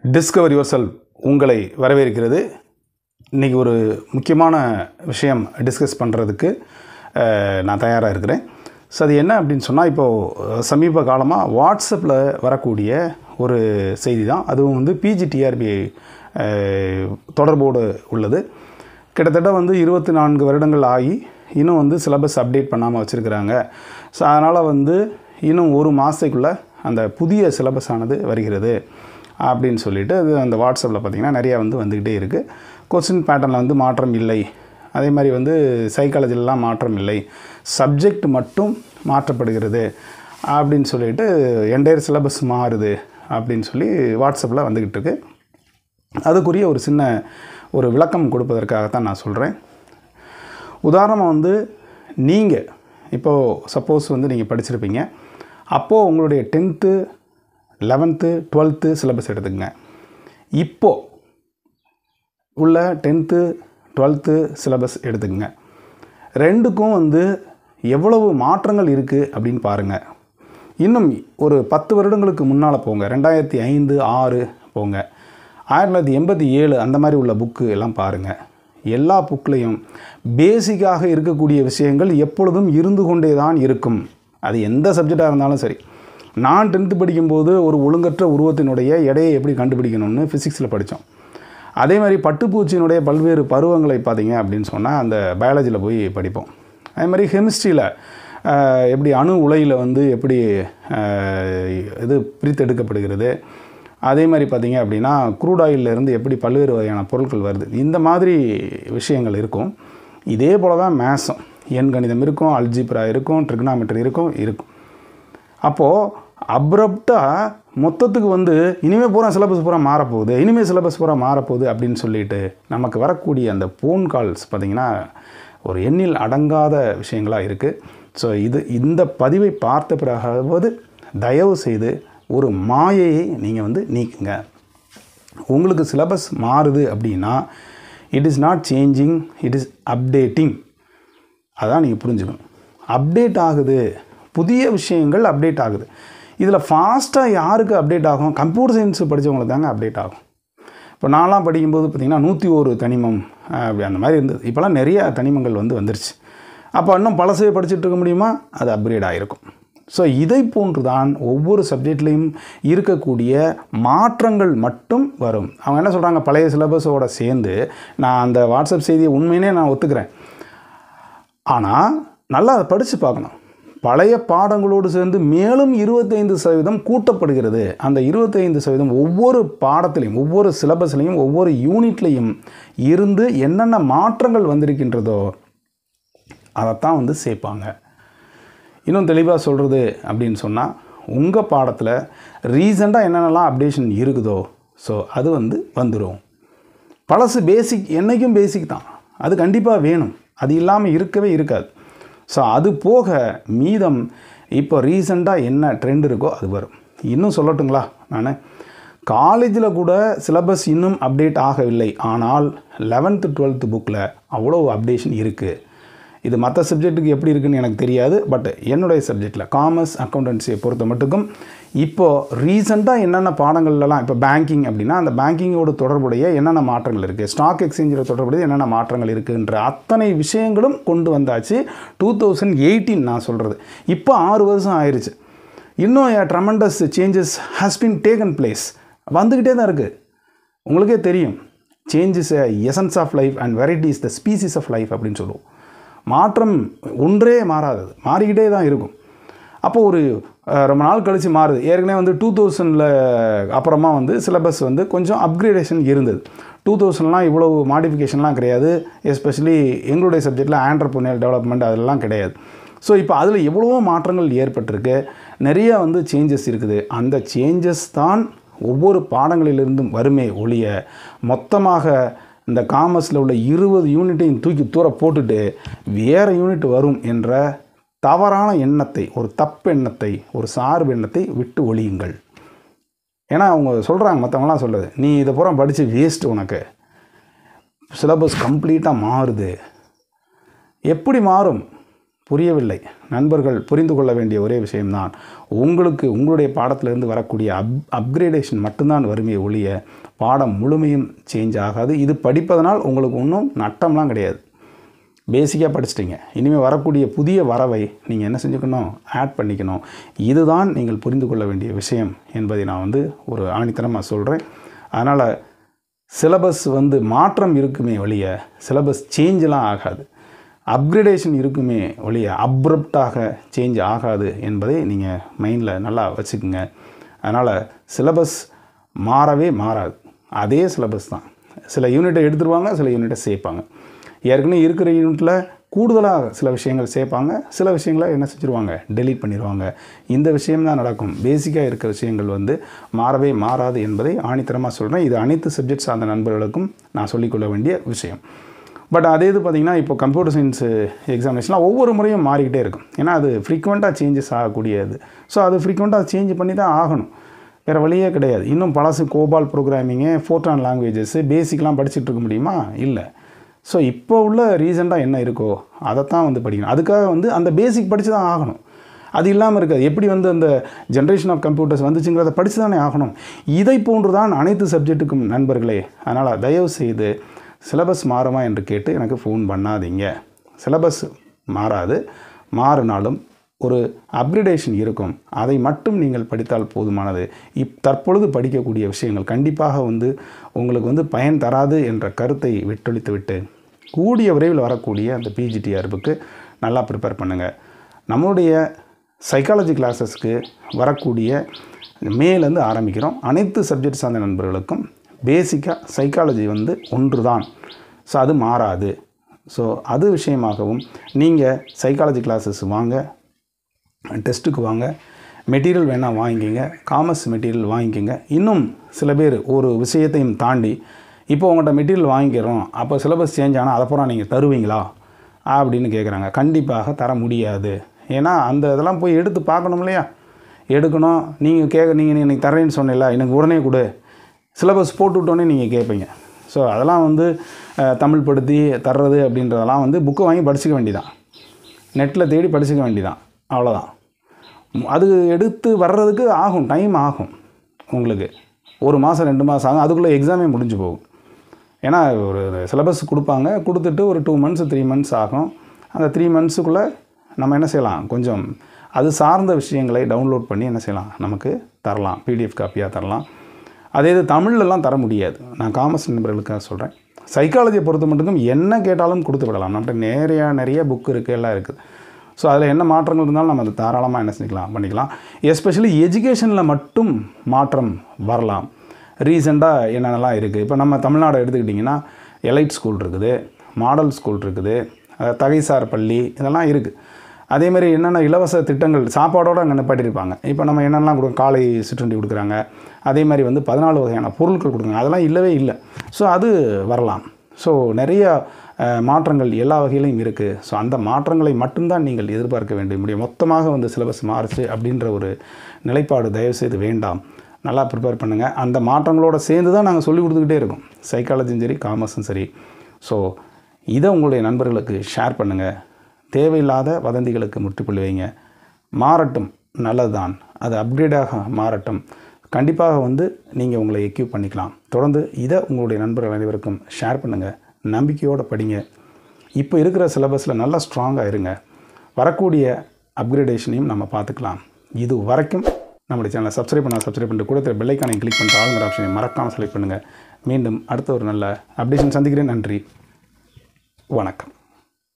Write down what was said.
Discover your self உங்களை வரவேற்கிறது. இன்றைக்கி ஒரு முக்கியமான விஷயம் டிஸ்கஸ் பண்ணுறதுக்கு நான் தயாராக இருக்கிறேன். ஸோ அது என்ன அப்படின்னு சொன்னால், இப்போது சமீப காலமாக வாட்ஸ்அப்பில் வரக்கூடிய ஒரு செய்தி தான். அதுவும் வந்து பிஜிடிஆர்பி தொடர்போடு உள்ளது. கிட்டத்தட்ட வந்து 24 வருடங்கள் ஆகி இன்னும் வந்து சிலபஸ் அப்டேட் பண்ணாமல் வச்சுருக்கிறாங்க. ஸோ அதனால் வந்து இன்னும் ஒரு மாதத்துக்குள்ளே அந்த புதிய சிலபஸ் ஆனது வருகிறது அப்படின்னு சொல்லிட்டு அது அந்த வாட்ஸ்அப்பில் பார்த்திங்கன்னா நிறையா வந்துக்கிட்டே இருக்குது. கொஸ்டின் பேட்டர்னில் வந்து மாற்றம் இல்லை, அதே மாதிரி வந்து சைக்காலஜிலலாம் மாற்றம் இல்லை, சப்ஜெக்ட் மட்டும் மாற்றப்படுகிறது அப்படின்னு சொல்லிட்டு என்டையர் சிலபஸ் மாறுது அப்படின்னு சொல்லி வாட்ஸ்அப்பில் வந்துக்கிட்டு இருக்கு. அதுக்குரிய ஒரு சின்ன ஒரு விளக்கம் கொடுப்பதற்காகத்தான் நான் சொல்கிறேன். உதாரணமாக வந்து நீங்கள் இப்போது சப்போஸ் வந்து நீங்கள் படிச்சிருப்பீங்க, அப்போது உங்களுடைய 10th 11th 12th சிலபஸ் எடுத்துக்கங்க. இப்போது உள்ள 10th 12th சிலபஸ் எடுத்துக்கங்க. ரெண்டுக்கும் வந்து எவ்வளவு மாற்றங்கள் இருக்குது அப்படின்னு பாருங்கள். இன்னும் ஒரு 10 வருடங்களுக்கு முன்னால் போங்க, 2005 6 போங்க, 1987 அந்த மாதிரி உள்ள புக்கு எல்லாம் பாருங்கள். எல்லா புக்லேயும் பேசிக்காக இருக்கக்கூடிய விஷயங்கள் எப்பொழுதும் இருந்து கொண்டே தான் இருக்கும். அது எந்த சப்ஜெக்டாக இருந்தாலும் சரி. நான் 10th படிக்கும்போது ஒரு ஒழுங்கற்ற உருவத்தினுடைய எடையை எப்படி கண்டுபிடிக்கணும்னு ஃபிசிக்ஸில் படித்தோம். அதே மாதிரி பட்டுப்பூச்சியினுடைய பல்வேறு பருவங்களை பார்த்தீங்க அப்படின்னு சொன்னால் அந்த பயாலஜியில் போய் படிப்போம். அதே மாதிரி கெமிஸ்ட்ரியில் எப்படி அணு உலையில் வந்து எப்படி இது பிரித்தெடுக்கப்படுகிறது, அதே மாதிரி பார்த்திங்க அப்படின்னா க்ரூட் ஆயிலிருந்து எப்படி பல்வேறு வகையான பொருட்கள் வருது, இந்த மாதிரி விஷயங்கள் இருக்கும். இதே போல் தான் மேத்ஸும், எண் கணிதம் இருக்கும், அல்ஜிப்ரா இருக்கும், ட்ரிக்னாமெட்ரி இருக்கும். அப்போது அப்ரப்டாக மொத்தத்துக்கு வந்து இனிமேல் பூரா சிலபஸ் பூரா மாறப்போகுது அப்படின்னு சொல்லிட்டு நமக்கு வரக்கூடிய அந்த ஃபோன் கால்ஸ் பார்த்திங்கன்னா ஒரு எண்ணில் அடங்காத விஷயங்களாக இருக்குது. ஸோ இந்த பதிவை பார்த்த பிறகாவது தயவு செய்து ஒரு மாயையை நீங்கள் வந்து நீக்குங்க. உங்களுக்கு சிலபஸ் மாறுது அப்படின்னா it is not changing, it is updating. அதான் நீங்கள் புரிஞ்சுக்கணும். அப்டேட் ஆகுது, புதிய விஷயங்கள் அப்டேட் ஆகுது. இதில் ஃபாஸ்ட்டாக யாருக்கு அப்டேட் ஆகும்? கம்ப்யூட்டர் சயின்ஸ் படித்தவங்களுக்கு தாங்க அப்டேட் ஆகும். இப்போ நான்லாம் படிக்கும்போது பார்த்திங்கன்னா 101 தனிமம் அப்படி அந்த மாதிரி இருந்தது. இப்போலாம் நிறைய தனிமங்கள் வந்துருச்சு. அப்போ இன்னும் பழசையை படிச்சுட்டு இருக்க முடியுமா? அது அப்கிரேட் ஆகிருக்கும். ஸோ இதை போன்று தான் ஒவ்வொரு சப்ஜெக்ட்லேயும் இருக்கக்கூடிய மாற்றங்கள் மட்டும் வரும். அவங்க என்ன சொல்கிறாங்க, பழைய சிலபஸோடு சேர்ந்து நான் அந்த வாட்ஸ்அப் செய்தியை உண்மையினே நான் ஒத்துக்கிறேன். ஆனால் நல்லா அதை படித்து பார்க்கணும். பழைய பாடங்களோடு சேர்ந்து மேலும் 25% கூட்டப்படுகிறது. அந்த 25% ஒவ்வொரு பாடத்திலையும், ஒவ்வொரு சிலபஸ்லையும், ஒவ்வொரு யூனிட்லையும் இருந்து என்னென்ன மாற்றங்கள் வந்திருக்கின்றதோ அதைத்தான் வந்து சேர்ப்பாங்க. இன்னும் தெளிவாக சொல்கிறது அப்படின்னு சொன்னால், உங்கள் பாடத்தில் ரீசெண்டாக என்னென்னலாம் அப்டேஷன் இருக்குதோ ஸோ அது வந்துடும். பழசு பேசிக், என்றைக்கும் பேசிக் தான், அது கண்டிப்பாக வேணும், அது இல்லாமல் இருக்கவே இருக்காது. ஸோ அது போக மீதம் இப்போ ரீசெண்டாக என்ன ட்ரெண்ட் இருக்கோ அது வரும். இன்னும் சொல்லட்டுங்களா, நான் காலேஜில் கூட சிலபஸ் இன்னும் அப்டேட் ஆகவில்லை, ஆனால் 11th 12th புக்கில் அவ்வளோ அப்டேஷன் இருக்குது. இது மற்ற சப்ஜெக்ட்டுக்கு எப்படி இருக்குதுன்னு எனக்கு தெரியாது. பட் என்னுடைய சப்ஜெக்டில் காமர்ஸ் அக்கௌண்டன்சியை பொறுத்த மட்டுக்கும் இப்போது ரீசெண்டாக என்னென்ன பாடங்கள்லாம், இப்போ பேங்கிங் அப்படின்னா அந்த பேங்கிங்கோடு தொடர்புடைய என்னென்ன மாற்றங்கள் இருக்குது, ஸ்டாக் எக்ஸ்சேஞ்சில் தொடர்புடைய என்னென்ன மாற்றங்கள் இருக்குதுன்ற அத்தனை விஷயங்களும் கொண்டு வந்தாச்சு. 2018 நான் சொல்கிறது. இப்போ 6 வருஷம் ஆயிடுச்சு. இன்னும் tremendous changes has been taken place. வந்துக்கிட்டே தான் இருக்குது. உங்களுக்கே தெரியும், change is essence of life and variety is the species of life அப்படின்னு சொல்லுவோம். மாற்றம் ஒன்றே மாறாதது, மாறிக்கிட்டே தான் இருக்கும். அப்போ ஒரு ரொம்ப நாள் கழித்து மாறுது. ஏற்கனவே 2000 அப்புறமா சிலபஸ் கொஞ்சம் அப்கிரேடேஷன் இருந்தது. 2000லாம் இவ்வளவு மாடிஃபிகேஷன்லாம் கிடையாது. எஸ்பெஷலி எங்களுடைய சப்ஜெக்டில் ஆண்டர்ப்ரனியல் டெவலப்மெண்ட் அதெல்லாம் கிடையாது. ஸோ இப்போ அதில் எவ்வளவோ மாற்றங்கள் ஏற்பட்டிருக்கு, நிறைய சேஞ்சஸ் இருக்குது. அந்த சேஞ்சஸ் தான் ஒவ்வொரு பாடங்களிலிருந்தும் வருமே ஒழிய மொத்தமாக இந்த காமர்ஸில் உள்ள 20 யூனிட்டையும் தூக்கி தூர போட்டுட்டு வேறு யூனிட் வரும் என்ற தவறான எண்ணத்தை, ஒரு தப்பு எண்ணத்தை, ஒரு சார்பு எண்ணத்தை விட்டு ஒழியுங்கள். ஏன்னா அவங்க சொல்கிறாங்க, மற்றவங்களாம் சொல்லுது, நீ இதை பூரா படித்து வேஸ்ட், உனக்கு சிலபஸ் கம்ப்ளீட்டாக மாறுது. எப்படி மாறும்? புரியவில்லை. நண்பர்கள் புரிந்து கொள்ள வேண்டிய ஒரே விஷயம்தான், உங்களுக்கு உங்களுடைய பாடத்திலிருந்து வரக்கூடிய அப்கிரேடேஷன் மட்டும்தான் வருமே ஒழிய பாடம் முழுமையும் சேஞ்ச் ஆகாது. இது படிப்பதனால் உங்களுக்கு ஒன்றும் நட்டம்லாம் கிடையாது. பேசிக்காக படிச்சிட்டிங்க. இனிமேல் வரக்கூடிய புதிய வரவை நீங்கள் என்ன செஞ்சுக்கணும், ஆட் பண்ணிக்கணும். இதுதான் நீங்கள் புரிந்து கொள்ள வேண்டிய விஷயம் என்பதை நான் ஒரு ஆணித்தனமாக சொல்கிறேன். அதனால் சிலபஸ் மாற்றம் இருக்குமே ஒழிய சிலபஸ் சேஞ்செலாம் ஆகாது. அப்கிரேடேஷன் இருக்குமே ஒழிய அப்ரப்டாக சேஞ்ச் ஆகாது என்பதை நீங்கள் மைண்டில் நல்லா வச்சுக்கோங்க. அதனால் சிலபஸ் மாறவே மாறாது. அதே சிலபஸ் தான். சில யூனிட்டை எடுத்துருவாங்க, சில யூனிட்டை சேர்ப்பாங்க. ஏற்கனவே இருக்கிற யூனிட்டில் கூடுதலாக சில விஷயங்கள் சேர்ப்பாங்க, சில விஷயங்களை என்ன செஞ்சுருவாங்க, டெலீட் பண்ணிடுவாங்க. இந்த விஷயம்தான் நடக்கும். பேசிக்காக இருக்கிற விஷயங்கள் மாறவே மாறாது என்பதை ஆணித்தரமாக சொல்கிறேன். இது அனைத்து சப்ஜெக்ட் சார்ந்த நண்பர்களுக்கும் நான் சொல்லிக்கொள்ள வேண்டிய விஷயம். பட் அதே இது பார்த்திங்கன்னா, இப்போ கம்ப்யூட்டர் சயின்ஸ் எக்ஸாமினேஷன்லாம் ஒவ்வொரு முறையும் மாறிக்கிட்டே இருக்கும். ஏன்னா அது ஃப்ரீக்வெண்ட்டாக சேஞ்சஸ் ஆகக்கூடியது. ஸோ அது ஃப்ரீக்வெண்ட்டாக சேஞ்ச் பண்ணி தான் ஆகணும், வேறு வழியே கிடையாது. இன்னும் பழசு கோபால் ப்ரோக்ராமிங்கு, ஃபோர்ட்ரான் லாங்குவேஜஸ்ஸு, பேசிக்லாம் படிச்சுட்டு இருக்க முடியுமா? இல்லை. ஸோ இப்போ உள்ள ரீசெண்டாக என்ன இருக்கோ அதைத்தான் படிக்கணும். அதுக்காக அந்த பேசிக் படித்து தான் ஆகணும். அது இல்லாமல் இருக்காது. எப்படி அந்த ஜென்ரேஷன் ஆஃப் கம்ப்யூட்டர்ஸ் வந்துச்சுங்கிறத படித்து தானே ஆகணும். இதை போன்று தான் அனைத்து சப்ஜெக்ட்டுக்கும் நண்பர்களே. அதனால் தயவு செய்து சிலபஸ் மாறுமா என்று கேட்டு எனக்கு ஃபோன் பண்ணாதீங்க. சிலபஸ் மாறாது. மாறினாலும் ஒரு அப்கிரேடேஷன் இருக்கும். அதை மட்டும் நீங்கள் படித்தால் போதுமானது. தற்பொழுது படிக்கக்கூடிய விஷயங்கள் கண்டிப்பாக உங்களுக்கு பயன் தராது என்ற கருத்தை விட்டொழித்து விட்டு கூடிய விரைவில் வரக்கூடிய அந்த பிஜிடிஆர்புக்கு நல்லா ப்ரிப்பேர் பண்ணுங்கள். நம்மளுடைய சைக்காலஜி கிளாஸஸ்க்கு வரக்கூடிய மேலேருந்து ஆரம்பிக்கிறோம். அனைத்து சப்ஜெக்ட் சார்ந்த நண்பர்களுக்கும் பேசிக்காக சைக்காலஜி ஒன்று தான். ஸோ அது மாறாது. ஸோ அது விஷயமாகவும் நீங்கள் சைக்காலஜி கிளாஸஸ் வாங்க, டெஸ்ட்டுக்கு வாங்க, மெட்டீரியல் வேணால் வாங்கிக்கிங்க, காமர்ஸ் மெட்டீரியல் வாங்கிக்கிங்க. இன்னும் சில பேர் ஒரு விஷயத்தையும் தாண்டி, இப்போ உங்கள்கிட்ட மெட்டீரியல் வாங்கிக்கிறோம், அப்போ சிலபஸ் சேஞ்ச் ஆனால் அதைப்புறம் நீங்கள் தருவீங்களா அப்படின்னு கேட்குறாங்க. கண்டிப்பாக தர முடியாது. ஏன்னா அந்த இதெல்லாம் போய் எடுத்து பார்க்கணும் இல்லையா? எடுக்கணும். நீங்கள் எனக்கு தரேன்னு சொன்னீங்களா, எனக்கு உடனே கொடு, சிலபஸ் போட்டு விட்டோன்னே நீங்கள் கேட்பீங்க. ஸோ அதெல்லாம் தமிழ் படுத்தி தர்றது அப்படின்றதெல்லாம் புக்கை வாங்கி படிச்சுக்க வேண்டியதான், நெட்டில் தேடி படிச்சுக்க வேண்டியதான், அவ்வளோதான். அது எடுத்து வர்றதுக்கு ஆகும், டைம் ஆகும். உங்களுக்கு 1 மாதம் 2 மாதம் ஆகும். அதுக்குள்ளே எக்ஸாமே முடிஞ்சு போகும். ஏன்னா ஒரு சிலபஸ் கொடுப்பாங்க, கொடுத்துட்டு ஒரு 2 months 3 months ஆகும். அந்த 3 monthsக்குள்ளே நம்ம என்ன செய்யலாம், கொஞ்சம் அது சார்ந்த விஷயங்களை டவுன்லோட் பண்ணி என்ன செய்யலாம், நமக்கு தரலாம், பிடிஎஃப் காப்பியாக தரலாம். அதே இது தமிழ்லலாம் தர முடியாது. நான் காமர்ஸ் நண்பர்களுக்காக சொல்கிறேன். சைக்காலஜியை பொறுத்த மட்டும் என்ன கேட்டாலும் கொடுத்து விடலாம். நம்மகிட்ட நிறைய புக் இருக்குது, எல்லாம் இருக்குது. ஸோ அதில் என்ன மாற்றங்கள் இருந்தாலும் நம்ம அதை தாராளமாக என்ன செஞ்சுக்கலாம், பண்ணிக்கலாம். எஸ்பெஷலி எஜுகேஷனில் மட்டும் மாற்றம் வரலாம். ரீசெண்டாக என்னென்னலாம் இருக்குது, இப்போ நம்ம தமிழ்நாடு எடுத்துக்கிட்டிங்கன்னா எலைட் ஸ்கூல் இருக்குது, மாடல் ஸ்கூல் இருக்குது, தகைசார் பள்ளி, இதெல்லாம் இருக்குது. அதேமாதிரி என்னென்ன இலவச திட்டங்கள் சாப்பாடோடு அங்கே நிப்பாட்டியிருப்பாங்க. இப்போ நம்ம என்னென்னலாம் காலை சிற்றுண்டி கொடுக்குறாங்க, அதே மாதிரி 14 வகையான பொருட்கள் கொடுக்குறாங்க. அதெல்லாம் இல்லவே இல்லை. ஸோ அது வரலாம். ஸோ நிறைய மாற்றங்கள் எல்லா வகையிலையும் இருக்குது. ஸோ அந்த மாற்றங்களை மட்டும்தான் நீங்கள் எதிர்பார்க்க முடியும். மொத்தமாக சிலபஸ் மாறுச்சு அப்படின்ற ஒரு நிலைப்பாடு தயவுசெய்து வேண்டாம். நல்லா ப்ரிப்பேர் பண்ணுங்கள். அந்த மாற்றங்களோடு சேர்ந்து தான் நாங்கள் சொல்லிக் கொடுத்துக்கிட்டே இருக்கோம், சைக்காலஜியும் சரி காமர்ஸும் சரி. ஸோ இதை உங்களுடைய நண்பர்களுக்கு ஷேர் பண்ணுங்கள். தேவையில்லாத வதந்திகளுக்கு முற்றுப்புள்ளி வைங்க. மாறட்டும், நல்லது தான். அது அப்கிரேடாக மாறட்டும். கண்டிப்பாக நீங்கள் உங்களை எக்யூப் பண்ணிக்கலாம். தொடர்ந்து இதை உங்களுடைய நண்பர்கள் அனைவருக்கும் ஷேர் பண்ணுங்கள். நம்பிக்கையோடு படிங்க. இப்போ இருக்கிற சிலபஸில் நல்லா ஸ்ட்ராங்காக இருங்க. வரக்கூடிய அப்கிரேடேஷனையும் நம்ம பார்த்துக்கலாம். இது வரைக்கும் நம்முடைய சேனலை சப்ஸ்கிரைப் பண்ணிட்டு கூட பெல் ஐக்கானை கிளிக் பண்ணிட்டு ஆளுங்கிற ஆப்ஷனை மறக்காமல் செலக்ட் பண்ணுங்கள். மீண்டும் அடுத்த ஒரு நல்ல அப்டேஷன் சந்திக்கிறேன். நன்றி, வணக்கம்.